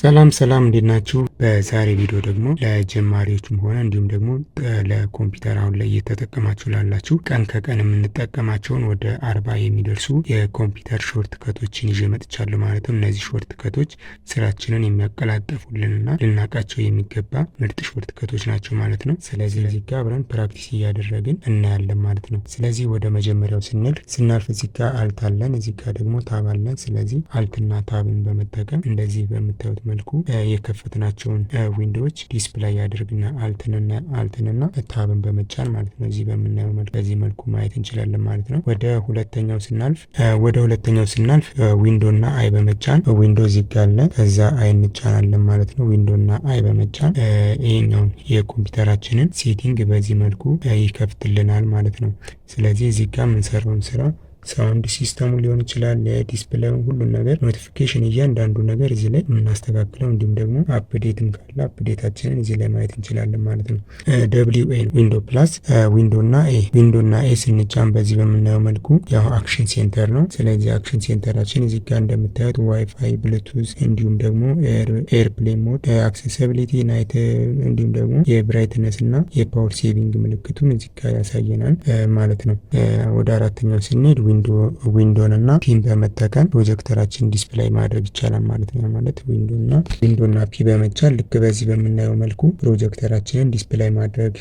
ሰላም ሰላም እንዴት ናችሁ? በዛሬ ቪዲዮ ደግሞ ለጀማሪዎችም ሆነ እንዲሁም ደግሞ ለኮምፒውተር አሁን ላይ እየተጠቀማችሁ ላላችሁ ቀን ከቀን የምንጠቀማቸውን ወደ 40 የሚደርሱ የኮምፒውተር ሾርት ከቶችን ይዤ መጥቻለሁ ማለት ነው። እነዚህ ሾርት ከቶች ስራችንን የሚያቀላጠፉልንና ልናውቃቸው የሚገባ ምርጥ ሾርት ከቶች ናቸው ማለት ነው። ስለዚህ እዚህ ጋር አብረን ፕራክቲስ እያደረግን እናያለን ማለት ነው። ስለዚህ ወደ መጀመሪያው ስናልፍ እዚህ ጋር አልት አለን፣ እዚህ ጋር ደግሞ ታብ አለን። ስለዚህ አልትና ታብን በመጠቀም እንደዚህ በምታዩት መልኩ የከፈትናቸውን ዊንዶዎች ዲስፕላይ ያደርግና አልትንና ታብን በመጫን ማለት ነው። እዚህ በምናየው መልኩ በዚህ መልኩ ማየት እንችላለን ማለት ነው። ወደ ሁለተኛው ስናልፍ ዊንዶና አይ በመጫን ዊንዶ እዚህ ጋር አለ፣ ከዛ አይ እንጫናለን ማለት ነው። ዊንዶና አይ በመጫን ይሄኛውን የኮምፒውተራችንን ሴቲንግ በዚህ መልኩ ይከፍትልናል ማለት ነው። ስለዚህ እዚህ ጋር የምንሰራውን ስራ ሳውንድ ሲስተሙ ሊሆን ይችላል፣ ዲስፕሌይ፣ ሁሉን ነገር ኖቲፊኬሽን፣ እያንዳንዱ ነገር እዚህ ላይ የምናስተካክለው እንዲሁም ደግሞ አፕዴትም ካለ አፕዴታችንን እዚህ ላይ ማየት እንችላለን ማለት ነው። ደብሊው ኤ ዊንዶ ፕላስ ዊንዶና ኤ ስንጫን በዚህ በምናየው መልኩ ያው አክሽን ሴንተር ነው። ስለዚህ አክሽን ሴንተራችን እዚህ ጋር እንደምታዩት ዋይፋይ፣ ብሉቱዝ እንዲሁም ደግሞ ኤርፕሌን ሞድ፣ አክሴሲቢሊቲ፣ ናይት እንዲሁም ደግሞ የብራይትነስ እና የፓወር ሴቪንግ ምልክቱን እዚህ ጋር ያሳየናል ማለት ነው። ወደ አራተኛው ስንሄድ ዊንዶን እና ፒን በመጠቀም ፕሮጀክተራችን ዲስፕላይ ማድረግ ይቻላል ማለት ነው። ማለት ዊንዶና ፒ በመጫን ልክ በዚህ በምናየው መልኩ ፕሮጀክተራችንን ዲስፕላይ ማድረግ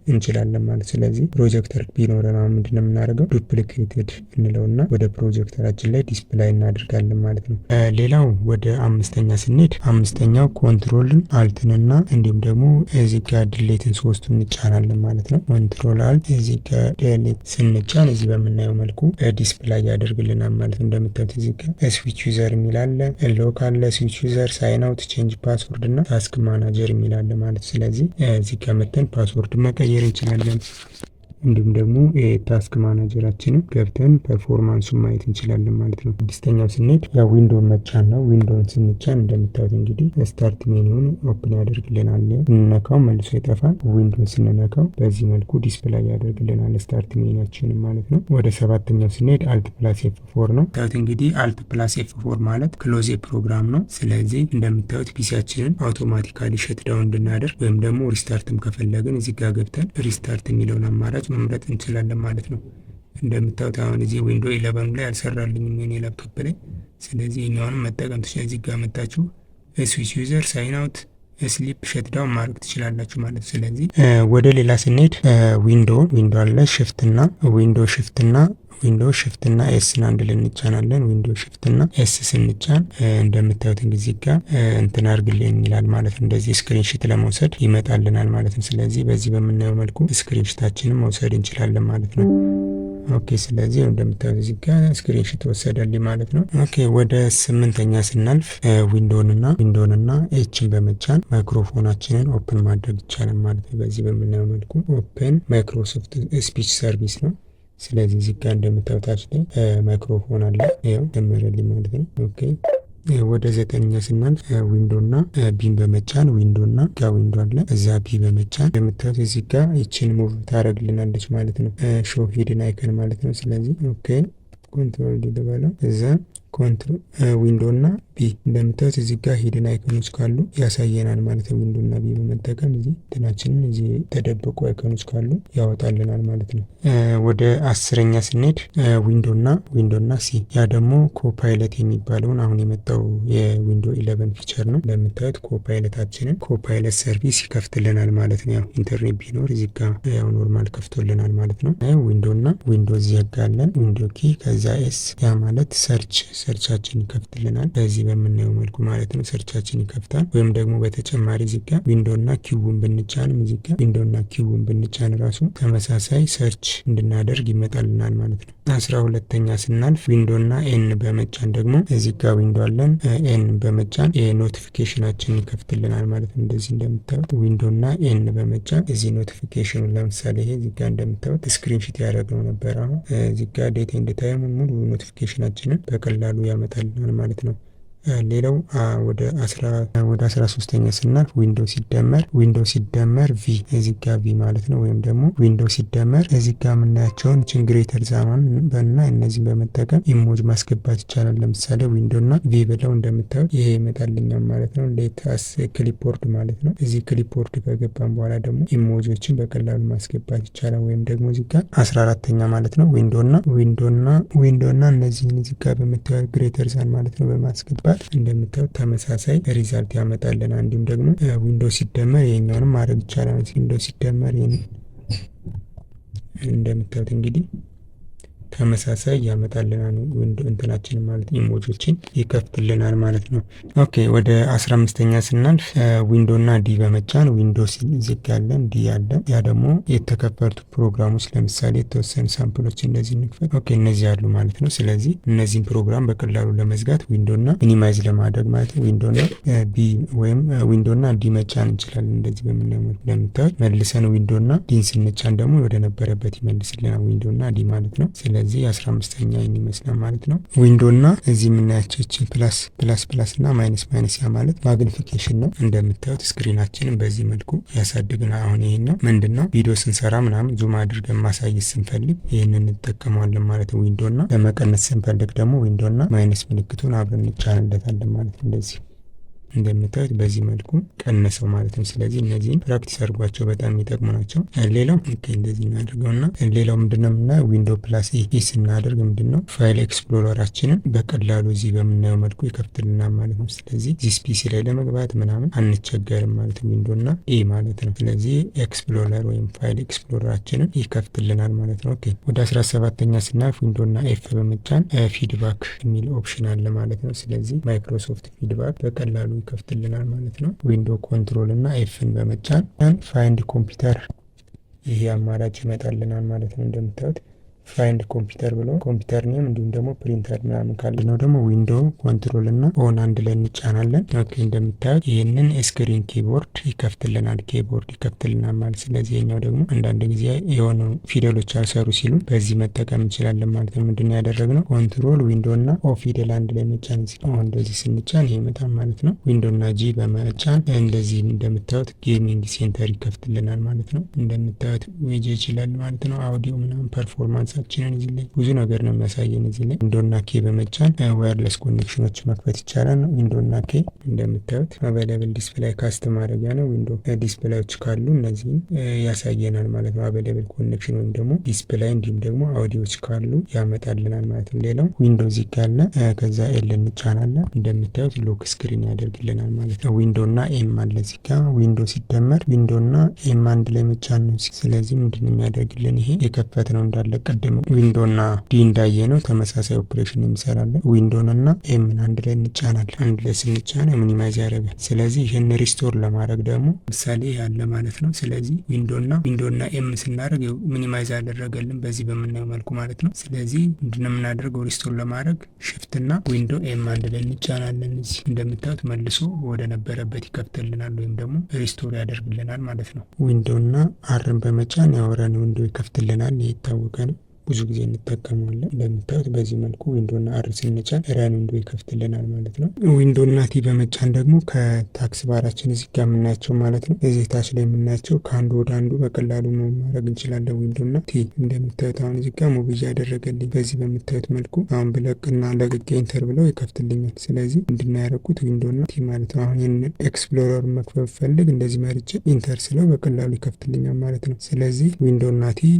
እንችላለን ማለት። ስለዚህ ፕሮጀክተር ቢኖረን አሁን ምንድን ነው የምናደርገው? ዱፕሊኬትድ እንለውና ወደ ፕሮጀክተራችን ላይ ዲስፕላይ እናደርጋለን ማለት ነው። ሌላው ወደ አምስተኛ ስንሄድ አምስተኛው ኮንትሮልን አልትንና እንዲሁም ደግሞ እዚህ ጋር ድሌትን ሶስቱን እንጫናለን ማለት ነው። ኮንትሮል አልት እዚህ ጋር ድሌት ስንጫን እዚህ በምናየው መልኩ ዲስፕላይ ያደርግልናል ማለት ነው። እንደምታዩት እዚህ ጋር ስዊች ዩዘር የሚል አለ፣ ሎክ አለ፣ ስዊች ዩዘር፣ ሳይን አውት፣ ቼንጅ ፓስወርድ እና ታስክ ማናጀር የሚል አለ ማለት። ስለዚህ እዚህ ጋር መተን ፓስወርድ መቀየር እንችላለን። እንዲሁም ደግሞ የታስክ ማናጀራችንን ገብተን ፐርፎርማንሱን ማየት እንችላለን ማለት ነው። ስድስተኛው ስንሄድ ያ ዊንዶውን መጫን ነው። ዊንዶውን ስንጫን እንደምታዩት እንግዲህ ስታርት ሜኒውን ኦፕን ያደርግልናል። እንነካው መልሶ ይጠፋል። ዊንዶውን ስንነካው በዚህ መልኩ ዲስፕላይ ያደርግልናል ስታርት ሜኒያችንን ማለት ነው። ወደ ሰባተኛው ስንሄድ አልት ፕላስ ኤፍ4 ነው። ታዩት እንግዲህ አልት ፕላስ ኤፍ4 ማለት ክሎዝ ፕሮግራም ነው። ስለዚህ እንደምታዩት ፒሲያችንን አውቶማቲካሊ ሸትዳውን እንድናደርግ ወይም ደግሞ ሪስታርትም ከፈለግን እዚህ ጋር ገብተን ሪስታርት የሚለውን አማራጭ መምረጥ እንችላለን ማለት ነው። እንደምታዩት አሁን እዚህ ዊንዶ 11 ላይ አልሰራልኝም የኔ ላፕቶፕ ላይ። ስለዚህ እኛውንም መጠቀም ትችላላችሁ። እዚህ ጋር መጣችሁ ስዊች ዩዘር፣ ሳይን አውት፣ ስሊፕ፣ ሸትዳውን ማድረግ ትችላላችሁ ማለት። ስለዚህ ወደ ሌላ ስንሄድ ዊንዶ አለ፣ ዊንዶ ሽፍትና ኤስን አንድ ላይ እንጫናለን። ዊንዶ ሽፍትና ኤስ ስንጫን እንደምታዩት እንግዲህ ጋር እንትን አድርግልኝ ይላል ማለት ነው። እንደዚህ ስክሪንሺት ለመውሰድ ይመጣልናል ማለት ነው። ስለዚህ በዚህ በምናየው መልኩ ስክሪንሺታችንን መውሰድ እንችላለን ማለት ነው። ኦኬ፣ ስለዚህ እንደምታዩት እዚህ ጋር ስክሪንሺት ወሰደልኝ ማለት ነው። ኦኬ፣ ወደ ስምንተኛ ስናልፍ ዊንዶንና ኤችን በመጫን ማይክሮፎናችንን ኦፕን ማድረግ ይቻላል ማለት ነው። በዚህ በምናየው መልኩ ኦፕን ማይክሮሶፍት ስፒች ሰርቪስ ነው። ስለዚህ እዚህ ጋር እንደምታዩታች ላይ ማይክሮፎን አለ፣ ያው ደመረልኝ ማለት ነው። ኦኬ፣ ወደ ዘጠነኛ ስናልፍ ዊንዶና ቢን በመጫን ዊንዶ አለ፣ እዛ ቢ በመጫን እንደምታዩት እዚህ ጋር ይችን ሙቭ ታደርግልናለች ማለት ነው። ሾው ሂድን አይከን ማለት ነው። ስለዚህ ኦኬ፣ ኮንትሮል ዲ ልበለው፣ እዛ ኮንትሮል ዊንዶና ቢ እንደምታዩት እዚህ ጋር ሂድን አይኮኖች ካሉ ያሳየናል ማለት ነው። ዊንዶና ቢ በመጠቀም እዚህ እንትናችንን እዚህ የተደበቁ አይኮኖች ካሉ ያወጣልናል ማለት ነው። ወደ አስረኛ ስንሄድ ዊንዶና ሲ፣ ያ ደግሞ ኮፓይለት የሚባለውን አሁን የመጣው የዊንዶ 11 ፊቸር ነው። እንደምታዩት ኮፓይለት ሰርቪስ ይከፍትልናል ማለት ነው። ያው ኢንተርኔት ቢኖር እዚህ ጋር ያው ኖርማል ከፍቶልናል ማለት ነው። ዊንዶ እዚህ ያጋለን ዊንዶ ኪ፣ ከዛ ኤስ፣ ያ ማለት ሰርቻችን ይከፍትልናል በዚህ በምናየው መልኩ ማለት ነው። ሰርቻችን ይከፍታል። ወይም ደግሞ በተጨማሪ እዚህ ጋር ዊንዶና ኪውን ብንጫንም እዚህ ጋር ዊንዶና ኪውን ብንጫን ራሱ ተመሳሳይ ሰርች እንድናደርግ ይመጣልናል ማለት ነው። 12ኛ ስናልፍ ዊንዶና ኤን በመጫን ደግሞ እዚህ ጋር ዊንዶ አለን፣ ኤን በመጫን የኖቲፊኬሽናችን ይከፍትልናል ማለት ነው። እንደዚህ እንደምታዩት ዊንዶና ኤን በመጫን እዚህ ኖቲፊኬሽኑ ለምሳሌ ይሄ እዚህ ጋር እንደምታዩት ስክሪንሺት ያደረግነው ነበር። አሁን እዚህ ጋር ዴት ኤንድ ታይም ሙሉ ኖቲፊኬሽናችንን በቀላሉ ያመጣልናል ማለት ነው። ሌላው ወደ 13ኛ ስናልፍ ዊንዶ ሲደመር ቪ እዚህ ጋር ቪ ማለት ነው። ወይም ደግሞ ዊንዶ ሲደመር እዚህ ጋር የምናያቸውን ችንግሬተር ዛማን በና እነዚህን በመጠቀም ኢሞጅ ማስገባት ይቻላል። ለምሳሌ ዊንዶ እና ቪ ብለው እንደምታዩት ይሄ ይመጣልኛል ማለት ነው። ሌታስ ክሊፕቦርድ ማለት ነው። እዚህ ክሊፕቦርድ ከገባን በኋላ ደግሞ ኢሞጆችን በቀላሉ ማስገባት ይቻላል። ወይም ደግሞ እዚህ ጋር 14ኛ ማለት ነው ዊንዶ እና እነዚህን እዚህ ጋር በምታዩት ግሬተር ዛን ማለት ነው በማስገባት እንደምታዩት ተመሳሳይ ሪዛልት ያመጣልናል። እንዲሁም ደግሞ ዊንዶ ሲደመር ይሄኛውንም ማድረግ ይቻላል። ዊንዶ ሲደመር እንደምታዩት እንግዲህ ተመሳሳይ ያመጣልናል። ዊንዶ እንትናችን ማለት ኢሞጆችን ይከፍትልናል ማለት ነው። ኦኬ ወደ 15ኛ ስናልፍ ዊንዶ እና ዲ በመጫን ዊንዶ ዝግ ያለን ዲ ያለን ያ ደግሞ የተከፈቱ ፕሮግራሞች ለምሳሌ የተወሰኑ ሳምፕሎች እንደዚህ እንክፈት። ኦኬ እነዚህ ያሉ ማለት ነው። ስለዚህ እነዚህን ፕሮግራም በቀላሉ ለመዝጋት ዊንዶ እና ሚኒማይዝ ለማድረግ ማለት ነው ዊንዶ እና ቢ ወይም ዊንዶ እና ዲ መጫን እንችላለን። እንደዚህ በምናየው መልኩ እንደምታዩት መልሰን ዊንዶ እና ዲን ስንጫን ደግሞ ወደ ነበረበት ይመልስልናል ዊንዶ እና ዲ ማለት ነው። ስለዚህ 15ኛ ይመስላል ማለት ነው። ዊንዶ እና እዚህ የምናያቸው ፕላስ እና ማይነስ ያ ማለት ማግኒፊኬሽን ነው። እንደምታዩት ስክሪናችንን በዚህ መልኩ ያሳድግና አሁን ይሄን ነው ምንድነው ቪዲዮ ስንሰራ ምናምን ዙም አድርገን ማሳየት ስንፈልግ ይሄንን እንጠቀመዋለን ማለት ነው። ዊንዶ እና ለመቀነስ ስንፈልግ ደግሞ ዊንዶ እና ማይነስ ምልክቱን አብረን እንጫንለታለን ማለት ነው። እንደዚህ እንደምታዩት በዚህ መልኩ ቀነሰው ማለት ነው። ስለዚህ እነዚህን ፕራክቲስ አድርጓቸው በጣም የሚጠቅሙ ናቸው። ሌላው እንደዚህ እናደርገውና ሌላው ምንድነው የምናየው ዊንዶ ፕላስ ኢ ስናደርግ ምንድነው ፋይል ኤክስፕሎረራችንን በቀላሉ እዚህ በምናየው መልኩ ይከፍትልናል ማለት ነው። ስለዚህ ዚስ ፒሲ ላይ ለመግባት ምናምን አንቸገርም ማለት ነው። ዊንዶ እና ኢ ማለት ነው። ስለዚህ ኤክስፕሎረር ወይም ፋይል ኤክስፕሎረራችንን ይከፍትልናል ማለት ነው። ኦኬ ወደ 17ኛ ስናልፍ ዊንዶ እና ኤፍ በመጫን ፊድባክ የሚል ኦፕሽን አለ ማለት ነው። ስለዚህ ማይክሮሶፍት ፊድባክ በቀላሉ ይከፍትልናል ማለት ነው። ዊንዶ ኮንትሮል እና ኤፍን በመጫን ፋይንድ ኮምፒውተር ይሄ አማራጭ ይመጣልናል ማለት ነው። እንደምታዩት ፋይንድ ኮምፒውተር ብሎ ኮምፒውተር ኔም እንዲሁም ደግሞ ፕሪንተር ምናምን ካለ ነው ደግሞ ዊንዶ ኮንትሮል እና ኦን አንድ ላይ እንጫናለን። ኦኬ እንደምታዩት ይህንን ስክሪን ኪቦርድ ይከፍትልናል ማለት ስለዚህ የኛው ደግሞ አንዳንድ ጊዜ የሆኑ ፊደሎች አልሰሩ ሲሉ በዚህ መጠቀም እንችላለን ማለት ነው። ምንድነው ያደረግነው ኮንትሮል ዊንዶ እና ኦ ፊደል አንድ ላይ መጫን ሲሆን እንደዚህ ስንጫን ይሄ ይመጣል ማለት ነው። ዊንዶ እና ጂ በመጫን እንደዚህ እንደምታዩት ጌሚንግ ሴንተር ይከፍትልናል ማለት ነው። እንደምታዩት ዌጅ ይችላል ማለት ነው። አውዲዮ ምናምን ፐርፎርማንስ ቻችንን እዚህ ላይ ብዙ ነገር ነው የሚያሳየን። እዚህ ላይ ዊንዶ እና ኬ በመጫን ዋየርለስ ኮኔክሽኖች መክፈት ይቻላል። ዊንዶ እና ኬ እንደምታዩት አቬለብል ዲስፕላይ ካስት ማድረጊያ ነው። ዊንዶ ዲስፕላዮች ካሉ እነዚህን ያሳየናል ማለት ነው። አቬለብል ኮኔክሽን ወይም ደግሞ ዲስፕላይ እንዲሁም ደግሞ አውዲዮች ካሉ ያመጣልናል ማለት ነው። ሌላው ዊንዶ እዚህ ካለ ከዛ ኤል እንጫናለን። እንደምታዩት ሎክ ስክሪን ያደርግልናል ማለት ነው። ዊንዶ እና ኤም አለ እዚህ ጋር ዊንዶ ሲደመር ዊንዶ እና ኤም አንድ ላይ መጫን ነው። ስለዚህ ምንድነው የሚያደርግልን ይሄ የከፈት ነው እንዳለ ዊንዶ እና ዲ እንዳየ ነው ተመሳሳይ ኦፕሬሽን የሚሰራለን። ዊንዶን እና ኤምን አንድ ላይ እንጫናለን። አንድ ላይ ስንጫን ሚኒማይዝ ያደርጋል። ስለዚህ ይህን ሪስቶር ለማድረግ ደግሞ ምሳሌ ያለ ማለት ነው። ስለዚህ ዊንዶ እና ኤም ስናደርግ ሚኒማይዝ ያደረገልን በዚህ በምናየው መልኩ ማለት ነው። ስለዚህ ምንድነው የምናደርገው ሪስቶር ለማድረግ ሽፍት እና ዊንዶ ኤም አንድ ላይ እንጫናለን። እዚህ እንደምታዩት መልሶ ወደ ነበረበት ይከፍትልናል ወይም ደግሞ ሪስቶር ያደርግልናል ማለት ነው። ዊንዶ እና አርን በመጫን ያወረን ዊንዶ ይከፍትልናል። የታወቀ ነው። ብዙ ጊዜ እንጠቀመዋለን። እንደምታዩት በዚህ መልኩ ዊንዶ እና አር ስንጫን ረን ዊንዶ ይከፍትልናል ማለት ነው። ዊንዶ እና ቲ በመጫን ደግሞ ከታክስ ባራችን እዚህ ጋር የምናያቸው ማለት ነው። እዚህ ታች ላይ የምናያቸው ከአንዱ ወደ አንዱ በቀላሉ ማድረግ እንችላለን። ዊንዶ እና ቲ እንደምታዩት አሁን እዚህ ጋር ሙቭ እያደረገልኝ በዚህ በምታዩት መልኩ አሁን ብለቅና ለቅቄ ኢንተር ብለው ይከፍትልኛል። ስለዚህ ምንድነው ያደረኩት ዊንዶ እና ቲ ማለት ነው። አሁን ይህንን ኤክስፕሎረር መክፈት ፈልግ እንደዚህ መርጬ ኢንተር ስለው በቀላሉ ይከፍትልኛል ማለት ነው። ስለዚህ ዊንዶ እና ቲ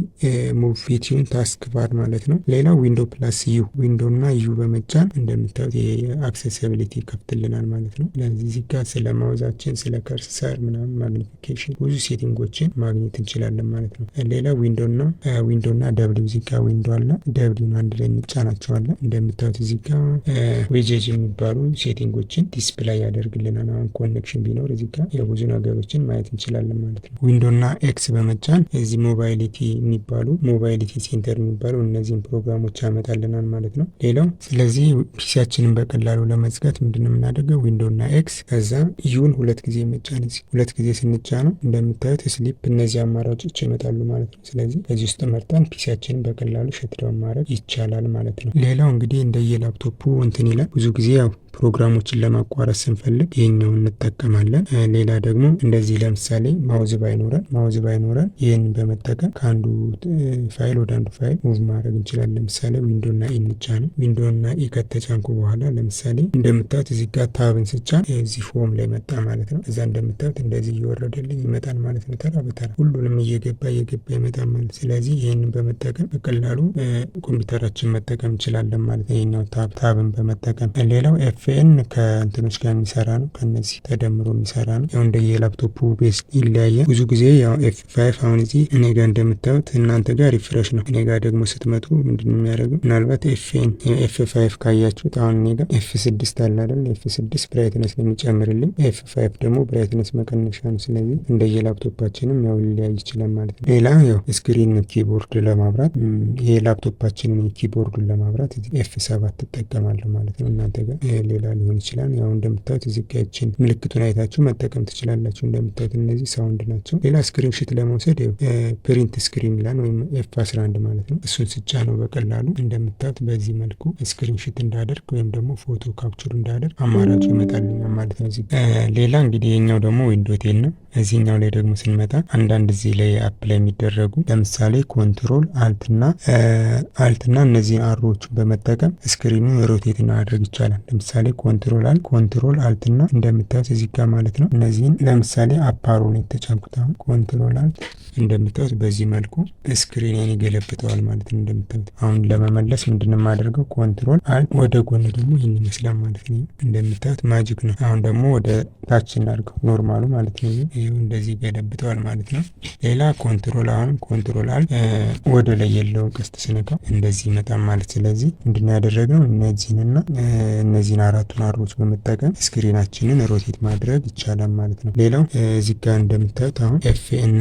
ሙቭ ፊቲዩን ታስ ባር ማለት ነው። ሌላው ዊንዶ ፕላስ ዩ ዊንዶ እና ዩ በመጫን እንደምታዩት የአክሴሲቢሊቲ ይከፍትልናል ማለት ነው። ለዚህ እዚህ ጋር ስለ ማውዛችን ስለ ከርሰር ምናምን ማግኒፊኬሽን ብዙ ሴቲንጎችን ማግኘት እንችላለን ማለት ነው። ሌላው ዊንዶ እና ደብሊው እዚህ ጋር ዊንዶ አለ ደብሊውን አንድ ላይ እንጫናቸዋለን። እንደምታዩት እዚህ ጋር ዌጄጅ የሚባሉ ሴቲንጎችን ዲስፕላይ ያደርግልናል። አሁን ኮኔክሽን ቢኖር እዚህ ጋር የብዙ ነገሮችን ማየት እንችላለን ማለት ነው። ዊንዶ እና ኤክስ በመጫን እዚህ ሞባይሊቲ ሴንተር የሚባለው እነዚህን ፕሮግራሞች ያመጣልናል ማለት ነው። ሌላው ስለዚህ ፒሲያችንን በቀላሉ ለመዝጋት ምንድነው የምናደርገው ዊንዶ እና ኤክስ ከዛ ዩን ሁለት ጊዜ መጫን። ሁለት ጊዜ ስንጫነው እንደምታዩት ስሊፕ እነዚህ አማራጮች ይመጣሉ ማለት ነው። ስለዚህ ከዚህ ውስጥ መርጠን ፒሲያችንን በቀላሉ ሸትዳውን ማድረግ ይቻላል ማለት ነው። ሌላው እንግዲህ እንደየ ላፕቶፑ እንትን ይላል። ብዙ ጊዜ ያው ፕሮግራሞችን ለማቋረጥ ስንፈልግ ይህኛውን እንጠቀማለን። ሌላ ደግሞ እንደዚህ ለምሳሌ ማውዝ ባይኖረን ይህን በመጠቀም ከአንዱ ፋይል ወደ አንዱ ፋይል ሙቭ ማድረግ እንችላለን። ለምሳሌ ዊንዶና ኢ እንጫን። ዊንዶና ኢ ከተጫንኩ በኋላ ለምሳሌ እንደምታዩት እዚህ ጋር ታብን ስጫን እዚህ ፎም ላይ መጣ ማለት ነው። እዛ እንደምታዩት እንደዚህ እየወረደልኝ ይመጣል ማለት ነው። ተራ በተራ ሁሉንም እየገባ ይመጣል ማለት። ስለዚህ ይህንን በመጠቀም በቀላሉ ኮምፒውተራችን መጠቀም እንችላለን ማለት ነው። ይሄኛው ታብን በመጠቀም ሌላው ኤፍኤን ከእንትኖች ጋር የሚሰራ ነው። ከነዚህ ተደምሮ የሚሰራ ነው። ያው እንደ የላፕቶፑ ቤስ ይለያያል። ብዙ ጊዜ ያው ኤፍ5 አሁን እዚህ እኔ ጋር እንደምታዩት እናንተ ጋር ሪፍሬሽ ነው። እኔ ጋር ደግሞ ስትመጡ ምንድነው የሚያደርገው? ምናልባት ኤፍ5 ካያችሁት አሁን እኔ ጋር ኤፍ6 አለ አይደል? ኤፍ6 ብራይትነስ የሚጨምርልኝ፣ ኤፍ5 ደግሞ ብራይትነስ መቀነሻ ነው። ስለዚህ እንደ የላፕቶፓችንም ያው ሊለያይ ይችላል ማለት ነው። ሌላ ያው ስክሪን ኪቦርድ ለማብራት ይሄ ላፕቶፓችንን ኪቦርዱን ለማብራት ኤፍ7 ትጠቀማለሁ ማለት ነው። እናንተ ጋር ሌላ ሊሆን ይችላል። ያው እንደምታዩት እዚህ ጋር ይችን ምልክቱን አይታችሁ መጠቀም ትችላላችሁ። እንደምታዩት እነዚህ ሳውንድ ናቸው። ሌላ ስክሪንሺት ለመውሰድ ፕሪንት ስክሪን ይላል ወይም ኤፍ11 ማለት ነው። እሱን ስጫ ነው በቀላሉ እንደምታዩት በዚህ መልኩ ስክሪንሺት እንዳደርግ ወይም ደግሞ ፎቶ ካፕቸር እንዳደርግ አማራጩ ይመጣልኛል ማለት ነው። ሌላ እንግዲህ የኛው ደግሞ ዊንዶ 10 ነው። እዚህኛው ላይ ደግሞ ስንመጣ አንዳንድ እዚህ ላይ አፕ ላይ የሚደረጉ ለምሳሌ ኮንትሮል አልትና እነዚህን አሮዎችን በመጠቀም ስክሪኑን ሮቴት ማድረግ ይቻላል። ለምሳሌ ኮንትሮል አልትና እንደምታዩት እዚህ ጋር ማለት ነው። እነዚህን ለምሳሌ አፓሮ ነው የተጫንኩት። አሁን ኮንትሮል አልት እንደምታዩት በዚህ መልኩ ስክሪንን ይገለብጠዋል ማለት ነው። እንደምታዩት አሁን ለመመለስ ምንድነው የማደርገው? ኮንትሮል አልት ወደ ጎን ደግሞ ይህን ይመስላል ማለት ነው። እንደምታዩት ማጂክ ነው። አሁን ደግሞ ወደ ታች እናድርገው ኖርማሉ ማለት ነው። ይሄው እንደዚህ ይገለብጠዋል ማለት ነው። ሌላ ኮንትሮል አልት ወደ ላይ የለውን ቀስት ስነካው እንደዚህ ይመጣል ማለት። ስለዚህ ምንድነው ያደረግነው? እነዚህን አራቱን አሮች በመጠቀም ስክሪናችንን ሮቴት ማድረግ ይቻላል ማለት ነው። ሌላው እዚህ ጋር እንደምታዩት አሁን ኤፍኤን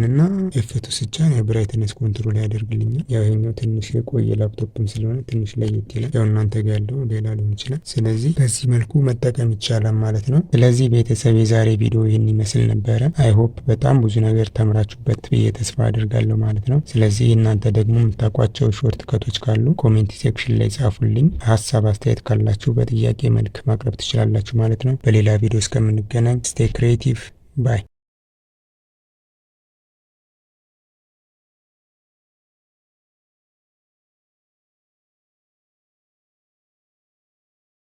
እና ኤፍ2 ስጫን የብራይትነስ ኮንትሮል ያደርግልኛል። ያው ይሄኛው ትንሽ የቆየ ላፕቶፕም ስለሆነ ትንሽ ለየት ይላል። ያው እናንተ ጋር ያለው ሌላ ሊሆን ይችላል። ስለዚህ በዚህ መልኩ መጠቀም ይቻላል ማለት ነው። ስለዚህ ቤተሰብ የዛሬ ቪዲዮ ይህን ይመስል ነበረ። አይሆፕ በጣም ብዙ ነገር ተምራችሁበት ብዬ ተስፋ አድርጋለሁ ማለት ነው። ስለዚህ እናንተ ደግሞ የምታውቋቸው ሾርት ከቶች ካሉ ኮሜንት ሴክሽን ላይ ጻፉልኝ። ሀሳብ አስተያየት ካላችሁ በጥያቄ መልክ ማቅረብ ትችላላችሁ ማለት ነው። በሌላ ቪዲዮ እስከምንገናኝ ስቴይ ክሬቲቭ ባይ